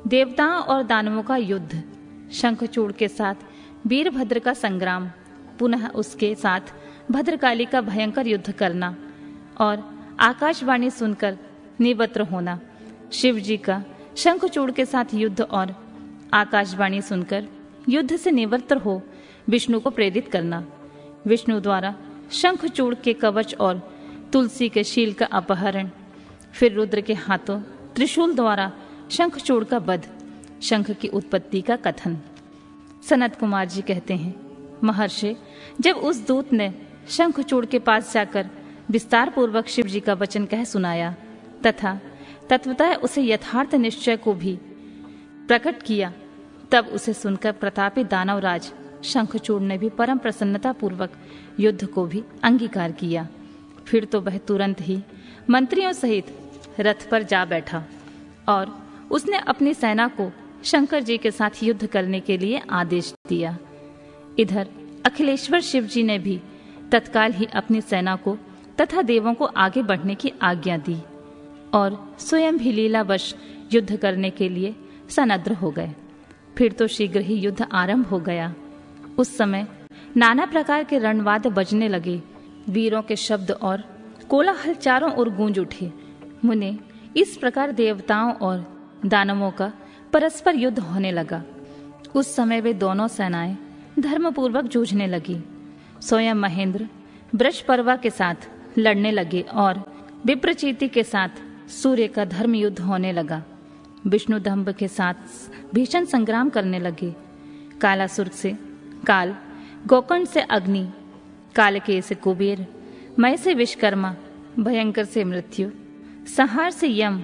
देवताओं और दानवों का युद्ध, शंखचूड़ के साथ वीरभद्र का संग्राम, पुनः उसके साथ भद्रकाली का भयंकर युद्ध करना और आकाशवाणी सुनकर निवृत्त होना। शिव जी का शंखचूड़ के साथ युद्ध और आकाशवाणी सुनकर युद्ध से निवृत्त हो विष्णु को प्रेरित करना। विष्णु द्वारा शंखचूड़ के कवच और तुलसी के शील का अपहरण, फिर रुद्र के हाथों त्रिशूल द्वारा शंखचूड़ का वध, शंख की उत्पत्ति का कथन। सनत कुमार जी कहते हैं, महर्षि, जब उस दूत ने शंखचूड़ के पास जाकर विस्तार पूर्वक शिव जी का वचन कह सुनाया तथा तत्वतः उसे यथार्थ निश्चय को भी प्रकट किया, तब उसे सुनकर प्रतापी दानवराज शंखचूड़ ने भी परम प्रसन्नता पूर्वक युद्ध को भी अंगीकार किया। फिर तो वह तुरंत ही मंत्रियों सहित रथ पर जा बैठा और उसने अपनी सेना को शंकर जी के साथ युद्ध करने के लिए आदेश दिया। इधर अखिलेश्वर शिव जी ने भी तत्काल ही अपनी सेना को तथा देवों को आगे बढ़ने की आज्ञा दी और स्वयं भी लीलावश युद्ध करने के लिए सन्नद्ध हो गए। फिर तो शीघ्र ही युद्ध आरंभ हो गया। उस समय नाना प्रकार के रणवाद्य बजने लगे, वीरों के शब्द और कोलाहल चारों ओर गूंज उठे। मुने इस प्रकार देवताओं और दानवों का परस्पर युद्ध होने लगा। उस समय वे दोनों सेनाएं धर्मपूर्वक जूझने लगी। स्वयं महेंद्र वृषपर्वा के साथ लड़ने लगे और विप्रचीति के साथ सूर्य का धर्म युद्ध होने लगा। विष्णुदंभ के साथ भीषण संग्राम करने लगे। कालासुर से काल, गोकर्ण से अग्नि, कालकेय से कुबेर, मय से विश्वकर्मा, भयंकर से मृत्यु, संहार से यम,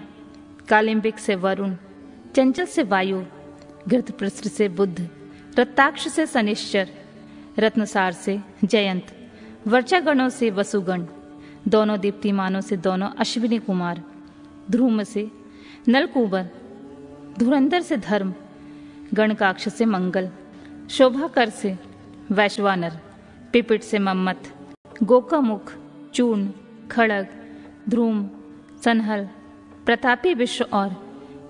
कालिंबिक से वरुण, चंचल से वायु, घृतपृष्ठ से बुद्ध, रत्ताक्ष से शनिश्चर, रत्नसार से जयंत, वर्चागणों से वसुगण, दोनों दीप्तिमानों से दोनों अश्विनी कुमार, ध्रुम से नलकूबर, धुरंधर से धर्म, गणकाक्ष से मंगल, शोभाकर से वैश्वानर, पिपिट से मम्मथ, गोकामुख, चूर्ण, खड़ग, ध्रुम, सनहल, प्रतापी विश्व और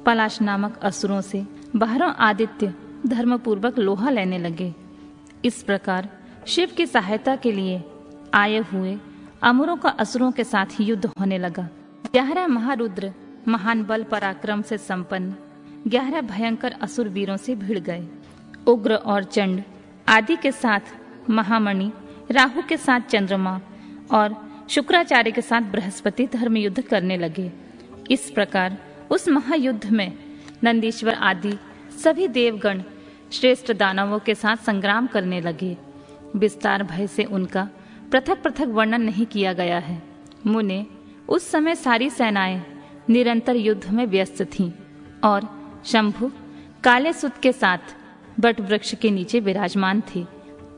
पलाश नामक असुरों से बाहरों आदित्य धर्मपूर्वक लोहा लेने लगे। इस प्रकार शिव की सहायता के लिए आए हुए अमरों का असुरों के साथ युद्ध होने लगा। 11 महारुद्र महान बल पराक्रम से संपन्न 11 भयंकर असुर वीरों से भिड़ गए। उग्र और चंड आदि के साथ महामणि, राहु के साथ चंद्रमा और शुक्राचार्य के साथ बृहस्पति धर्म युद्ध करने लगे। इस प्रकार उस महायुद्ध में नंदीश्वर आदि सभी देवगण श्रेष्ठ दानवों के साथ संग्राम करने लगे। विस्तार भय से उनका पृथक पृथक वर्णन नहीं किया गया है। मुने, उस समय सारी सेनाएं निरंतर युद्ध में व्यस्त थीं और शंभु काले सुत के साथ बट वृक्ष के नीचे विराजमान थे।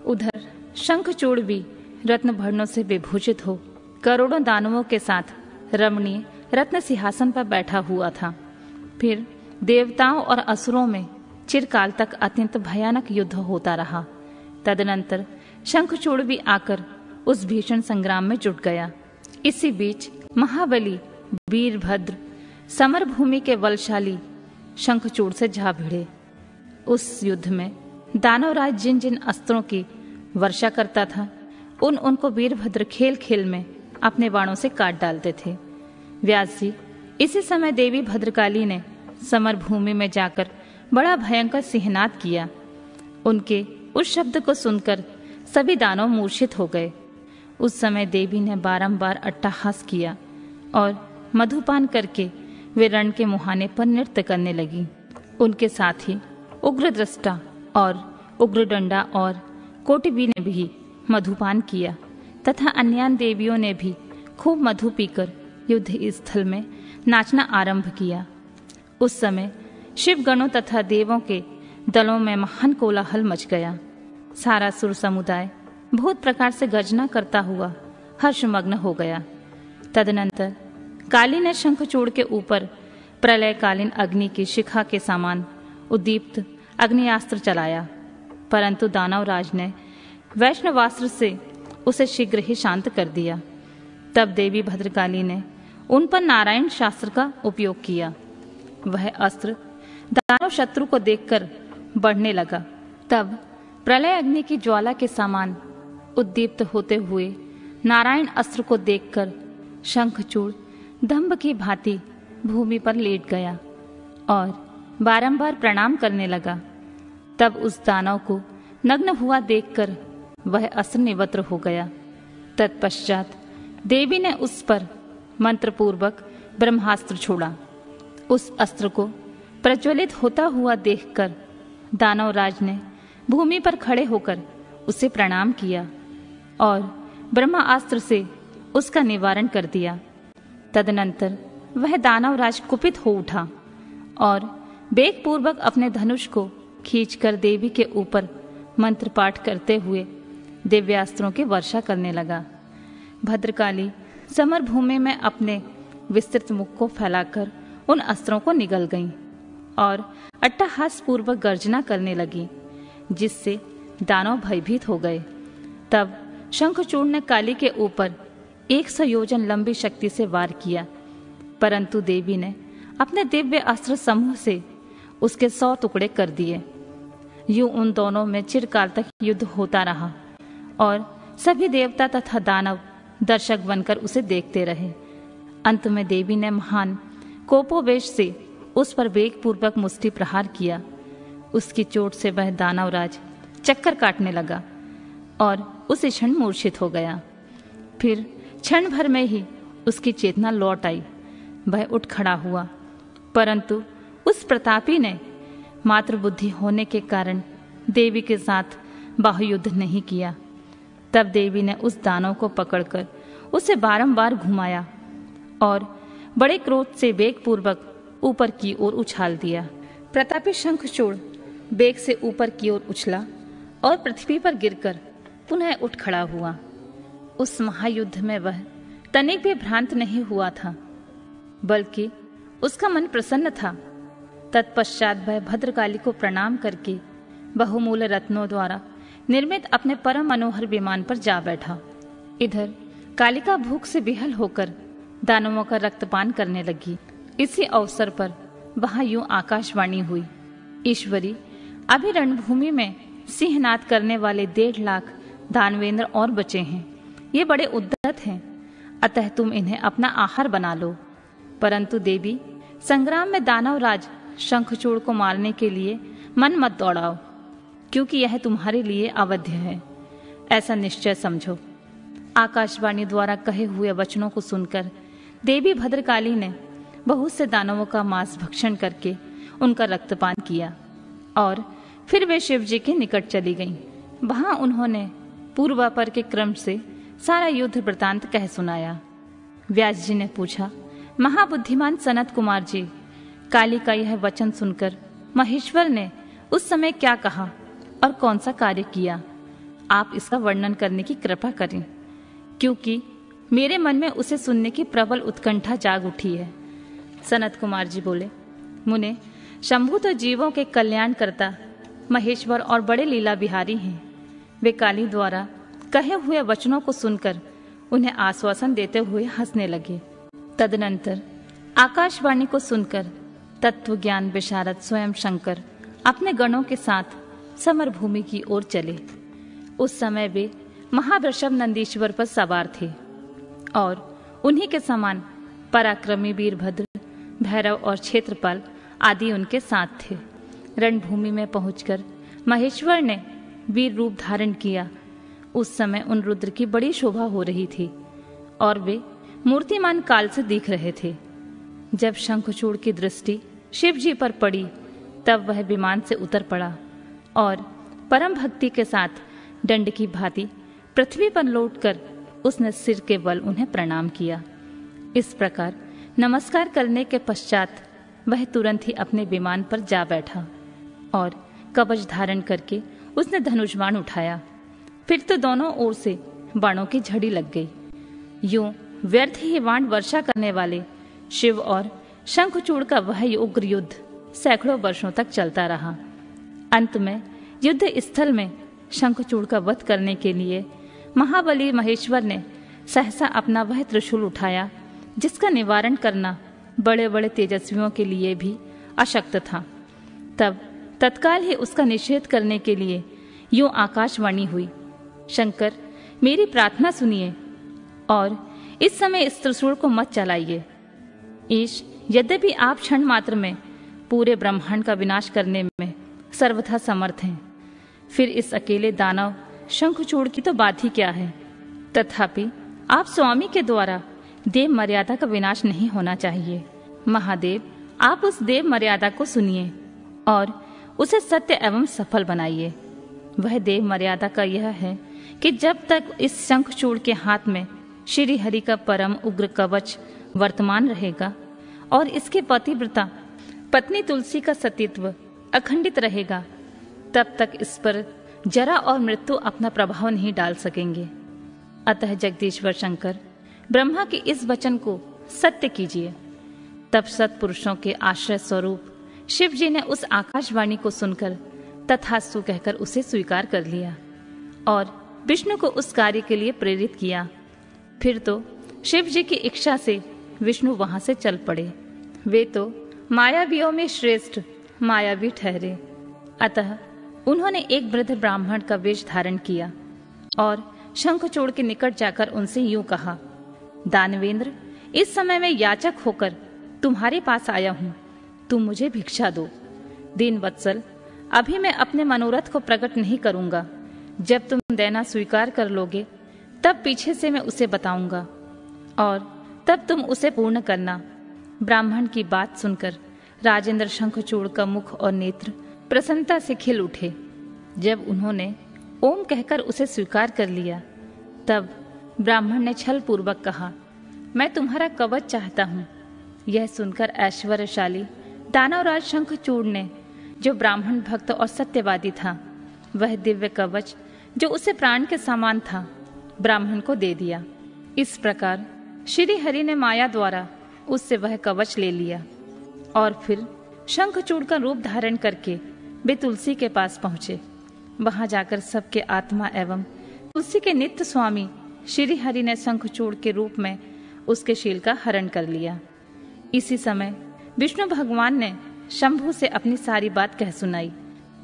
उधर शंखचूड़ भी रत्नभरणों से विभूषित हो करोड़ों दानवों के साथ रमणीय रत्न सिंहासन पर बैठा हुआ था। फिर देवताओं और असुरों में चिरकाल तक अत्यंत भयानक युद्ध होता रहा। तदनंतर शंखचूड़ भी आकर उस भीषण संग्राम में जुट गया। इसी बीच महाबली वीरभद्र समर भूमि के बलशाली शंखचूड़ से जा भिड़े। उस युद्ध में दानवराज जिन जिन अस्त्रों की वर्षा करता था उनको वीरभद्र खेल खेल में अपने बाणों से काट डालते थे। व्यास जी, इसी समय देवी भद्रकाली ने समर भूमि में जाकर बड़ा भयंकर सिंहनाद किया। उनके उस शब्द को सुनकर सभी दानव मूर्छित हो गए। उस समय देवी ने बारंबार अट्टहास किया और मधुपान करके वे रण के मुहाने पर नृत्य करने लगी। उनके साथ ही उग्र दृष्टा और उग्र डंडा और कोटिबी ने भी मधुपान किया तथा अन्यान देवियों ने भी खूब मधु पीकर युद्ध स्थल में नाचना आरंभ किया। उस समय शिवगणों तथा देवों के दलों में महान कोलाहल मच गया। सारा सुर समुदाय बहुत प्रकार से गर्जना करता हुआ हर्षमग्न हो गया। तदनंतर काली ने शंखचूड़ के ऊपर प्रलयकालीन अग्नि की शिखा के समान उद्दीप्त अग्नियास्त्र चलाया, परंतु दानवराज ने वैष्णवास्त्र से उसे शीघ्र ही शांत कर दिया। तब देवी भद्रकाली ने उन पर नारायण शास्त्र का उपयोग किया। वह अस्त्र दानव शत्रु को देखकर बढ़ने लगा। तब प्रलय अग्नि की ज्वाला के समान उद्दीप्त होते हुए नारायण अस्त्र को देखकर शंखचूड़ दंभ की भांति भूमि पर लेट गया और बारंबार प्रणाम करने लगा। तब उस दानव को नग्न हुआ देखकर वह अस्त्र निवृत्त हो गया। तत्पश्चात देवी ने उस पर मंत्रपूर्वक ब्रह्मास्त्र छोड़ा। उस अस्त्र को प्रज्वलित होता हुआ देखकर दानवराज ने भूमि पर खड़े होकर उसे प्रणाम किया और ब्रह्मास्त्र से उसका निवारण कर दिया। तदनंतर वह दानवराज कुपित हो उठा और वेगपूर्वक अपने धनुष को खींचकर देवी के ऊपर मंत्र पाठ करते हुए दिव्यास्त्रों की वर्षा करने लगा। भद्रकाली समर भूमि में अपने विस्तृत मुख को फैलाकर उन अस्त्रों को निगल गईं और अट्टहास पूर्वक गर्जना करने लगी, जिससे दानव भयभीत हो गए। तब शंखचूड़ ने काली के ऊपर 100 योजन लंबी शक्ति से वार किया, परंतु देवी ने अपने दिव्य अस्त्र समूह से उसके 100 टुकड़े कर दिए। यूं उन दोनों में चिरकाल तक युद्ध होता रहा और सभी देवता तथा दानव दर्शक बनकर उसे देखते रहे। अंत में देवी ने महान कोपोवेश से उस पर वेगपूर्वक मुष्टि प्रहार किया। उसकी चोट से वह दानवराज चक्कर काटने लगा और उसी क्षण मूर्छित हो गया। फिर क्षण भर में ही उसकी चेतना लौट आई। वह उठ खड़ा हुआ, परंतु उस प्रतापी ने मातृबुद्धि होने के कारण देवी के साथ बाहुयुद्ध नहीं किया। तब देवी ने उस दानव को पकड़कर उसे बारंबार घुमाया और बड़े क्रोध से वेगपूर्वक ऊपर की ओर उछाल दिया। प्रतापी शंखचूड़ वेग से ऊपर की ओर उछला और पृथ्वी पर गिरकर पुनः उठ खड़ा हुआ। उस महायुद्ध में वह तनिक भी भ्रांत नहीं हुआ था, बल्कि उसका मन प्रसन्न था। तत्पश्चात वह भद्रकाली को प्रणाम करके बहुमूल्य रत्नों द्वारा निर्मित अपने परम मनोहर विमान पर जा बैठा। इधर कालिका भूख से विहल होकर दानवों का रक्तपान करने लगी। इसी अवसर पर वहां यूं आकाशवाणी हुई, ईश्वरी, अभी रणभूमि में सिंहनाद करने वाले 1.5 लाख दानवेंद्र और बचे हैं। ये बड़े उद्दत हैं, अतः तुम इन्हें अपना आहार बना लो। परंतु देवी, संग्राम में दानवराज शंखचूड़ को मारने के लिए मन मत दौड़ाओ, क्योंकि यह तुम्हारे लिए अवध्य है, ऐसा निश्चय समझो। आकाशवाणी द्वारा कहे हुए वचनों को सुनकर देवी भद्रकाली ने बहुत से दानवों का मांस भक्षण करके उनका रक्तपान किया और फिर वे शिव जी के निकट चली गईं। वहां उन्होंने पूर्वापर के क्रम से सारा युद्ध वृतांत कह सुनाया। व्यास जी ने पूछा, महाबुद्धिमान सनत कुमार जी, काली का यह वचन सुनकर महेश्वर ने उस समय क्या कहा और कौन सा कार्य किया? आप इसका वर्णन करने की कृपा करें, क्योंकि मेरे मन में उसे सुनने की प्रबल उत्कंठा जाग उठी है। सनत कुमार जी बोले, मुने, शंभु तो जीवों के कल्याण करता महेश्वर और बड़े लीला बिहारी हैं। वे काली द्वारा कहे हुए वचनों को सुनकर उन्हें आश्वासन देते हुए हंसने लगे। तदनंतर आकाशवाणी को सुनकर तत्व ज्ञान विशारद स्वयं शंकर अपने गणों के साथ समर भूमि की ओर चले। उस समय वे महावृषभ नंदीश्वर पर सवार थे और उन्हीं के समान पराक्रमी वीरभद्र, भैरव और क्षेत्रपाल आदि उनके साथ थे। रणभूमि में पहुंचकर महेश्वर ने वीर रूप धारण किया। उस समय उन रुद्र की बड़ी शोभा हो रही थी और वे मूर्तिमान काल से दिख रहे थे। जब शंखचूड़ की दृष्टि शिव जी पर पड़ी, तब वह विमान से उतर पड़ा और परम भक्ति के साथ दंड की भांति पृथ्वी पर लौटकर उसने सिर के बल उन्हें प्रणाम किया। इस प्रकार नमस्कार करने के पश्चात वह तुरंत ही अपने विमान पर जा बैठा और कवच धारण करके उसने धनुष बाण उठाया। फिर तो दोनों ओर से बाणों की झड़ी लग गई। यूं व्यर्थ ही बाण वर्षा करने वाले शिव और शंखचूड़ का वह उग्र युद्ध सैकड़ों वर्षों तक चलता रहा। अंत में युद्ध स्थल में शंखचूड़ का वध करने के लिए महाबली महेश्वर ने सहसा अपना वह त्रिशूल उठाया, जिसका निवारण करना बड़े बड़े तेजस्वियों के लिए भी अशक्त था। तब तत्काल ही उसका निषेध करने के लिए यूं आकाशवाणी हुई, शंकर, मेरी प्रार्थना सुनिए और इस समय इस त्रिशूल को मत चलाइए। ईश, यद्यपि आप क्षण मात्र में पूरे ब्रह्मांड का विनाश करने में सर्वथा समर्थ हैं, फिर इस अकेले दानव शंखचूड़ की तो बात ही क्या है। तथापि आप स्वामी के द्वारा देव मर्यादा का विनाश नहीं होना चाहिए। महादेव, आप उस देव मर्यादा को सुनिए और उसे सत्य एवं सफल बनाइए। वह देव मर्यादा का यह है कि जब तक इस शंखचूड़ के हाथ में श्री हरि का परम उग्र कवच वर्तमान रहेगा और इसके पतिव्रता पत्नी तुलसी का सतीत्व अखंडित रहेगा, तब तक इस पर जरा और मृत्यु अपना प्रभाव नहीं डाल सकेंगे। अतः जगदीश्वर शंकर, ब्रह्मा के इस वचन को सत्य कीजिए। तब सत्पुरुषों के आश्रय स्वरूप शिव जी ने उस आकाशवाणी को सुनकर तथास्तु कहकर उसे स्वीकार कर लिया और विष्णु को उस कार्य के लिए प्रेरित किया। फिर तो शिव जी की इच्छा से विष्णु वहां से चल पड़े। वे तो मायावियों में श्रेष्ठ मायावी ठहरे। अतः उन्होंने एक वृद्ध ब्राह्मण का वेश धारण किया और शंखचूड़ के निकट जाकर उनसे यूं कहा, दानवेंद्र, इस समय मैं याचक होकर तुम्हारे पास आया हूं, तुम मुझे भिक्षा दो। दीन वत्सल, अभी मैं अपने मनोरथ को प्रकट नहीं करूंगा। जब तुम देना स्वीकार कर लोगे तब पीछे से मैं उसे बताऊंगा और तब तुम उसे पूर्ण करना। ब्राह्मण की बात सुनकर राजेंद्र शंखचूड़ का मुख और नेत्र प्रसन्नता से खिल उठे। जब उन्होंने ओम कहकर उसे स्वीकार कर लिया तब ब्राह्मण ने छल पूर्वक कहा, मैं तुम्हारा कवच चाहता हूँ। यह सुनकर ऐश्वर्यशाली दानवराज शंखचूड़ ने, जो ब्राह्मण भक्त और सत्यवादी था, वह दिव्य कवच जो उसे प्राण के समान था ब्राह्मण को दे दिया। इस प्रकार श्री हरि ने माया द्वारा उससे वह कवच ले लिया और फिर शंखचूड़ का रूप धारण करके वे तुलसी के पास पहुंचे। वहां जाकर सबके आत्मा एवं तुलसी के नित्य स्वामी श्री हरि ने शंखचूड़ के रूप में उसके शील का हरण कर लिया। इसी समय विष्णु भगवान ने शंभु से अपनी सारी बात कह सुनाई।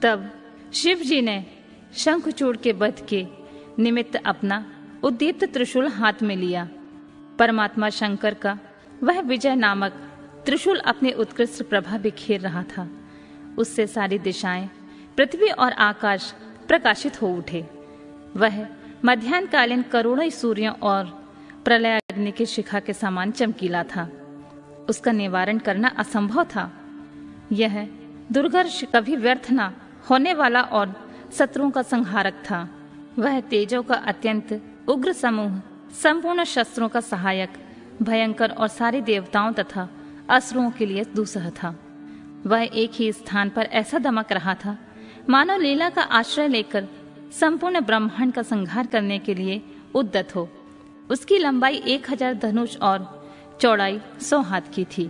तब शिव जी ने शंखचूड़ के वध के निमित्त अपना उद्दीप्त त्रिशूल हाथ में लिया। परमात्मा शंकर का वह विजय नामक त्रिशूल अपने उत्कृष्ट प्रभा बिखेर रहा था। उससे सारी दिशाएं, पृथ्वी और आकाश प्रकाशित हो उठे। वह मध्याह्नकालीन करोड़ों सूर्यों और प्रलय अग्नि की शिखा के समान चमकीला था। उसका निवारण करना असंभव था। यह दुर्घर्ष कभी व्यर्थ न होने वाला और शत्रुओं का संहारक था। वह तेजों का अत्यंत उग्र समूह, संपूर्ण शस्त्रों का सहायक, भयंकर और सारे देवताओं तथा असुरों के लिए दुस्सह था। वह एक ही स्थान पर ऐसा दमक रहा था मानो लीला का आश्रय लेकर संपूर्ण ब्रह्मांड का संहार करने के लिए उद्यत हो। उसकी लंबाई 1000 धनुष और चौड़ाई 100 हाथ की थी।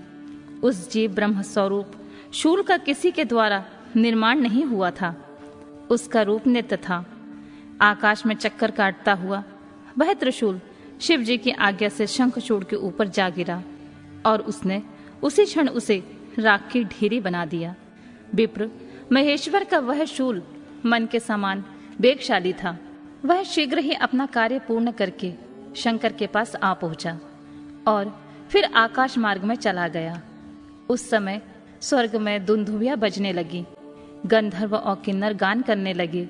उस जीव ब्रह्म स्वरूप शूल का किसी के द्वारा निर्माण नहीं हुआ था। उसका रूप नित्य था। आकाश में चक्कर काटता हुआ वह त्रिशूल शिव जी की आज्ञा से शंखचूड़ के ऊपर जा गिरा और उसने उसी क्षण उसे राख की ढेरी बना दिया। विप्र महेश्वर का वह शूल मन के समान वेगशाली था। वह शीघ्र ही अपना कार्य पूर्ण करके शंकर के पास आ पहुंचा और फिर आकाश मार्ग में चला गया। उस समय स्वर्ग में दुंदुभियां बजने लगी। गंधर्व और किन्नर गान करने लगे।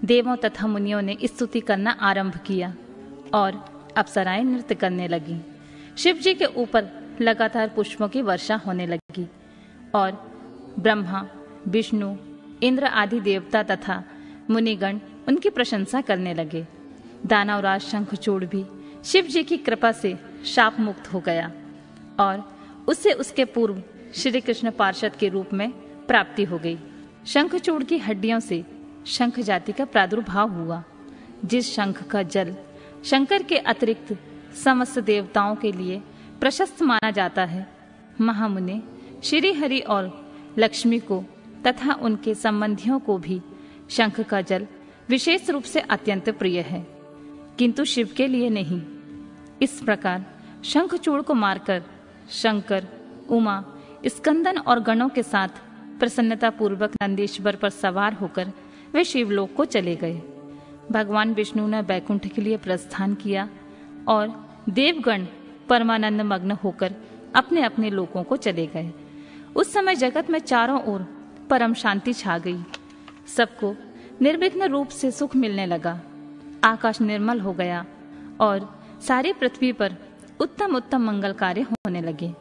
देवों तथा मुनियों ने स्तुति करना आरंभ किया और अप्सराएं नृत्य करने लगी। शिव जी के ऊपर लगातार पुष्पों की वर्षा होने लगी और ब्रह्मा, विष्णु, इंद्र आदि देवता तथा मुनिगण उनकी प्रशंसा करने लगे। दानवराज शंखचूड़ भी शिव जी की कृपा से शाप मुक्त हो गया और उससे उसके पूर्व श्री कृष्ण पार्षद के रूप में प्राप्ति हो गई। शंखचूड़ की हड्डियों से शंख जाति का प्रादुर्भाव हुआ। जिस शंख का जल शंकर के अतिरिक्त समस्त देवताओं के लिए प्रशस्त माना जाता है, महामुनि श्री हरि और लक्ष्मी को तथा उनके संबंधियों को भी शंख का जल विशेष रूप से अत्यंत प्रिय है, किंतु शिव के लिए नहीं। इस प्रकार शंखचूड़ को मारकर शंकर, उमा, स्कंदन और गणों के साथ प्रसन्नता पूर्वक नंदीश्वर पर सवार होकर वे शिवलोक को चले गए। भगवान विष्णु ने बैकुंठ के लिए प्रस्थान किया और देवगण परमानंद मग्न होकर अपने अपने लोकों को चले गए। उस समय जगत में चारों ओर परम शांति छा गई। सबको निर्विघ्न रूप से सुख मिलने लगा। आकाश निर्मल हो गया और सारी पृथ्वी पर उत्तम उत्तम मंगल कार्य होने लगे।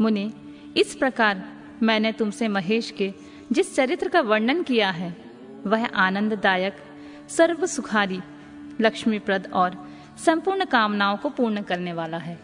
मुने, इस प्रकार मैंने तुमसे महेश के जिस चरित्र का वर्णन किया है वह आनंददायक, सर्व सुखारी, लक्ष्मीप्रद और संपूर्ण कामनाओं को पूर्ण करने वाला है।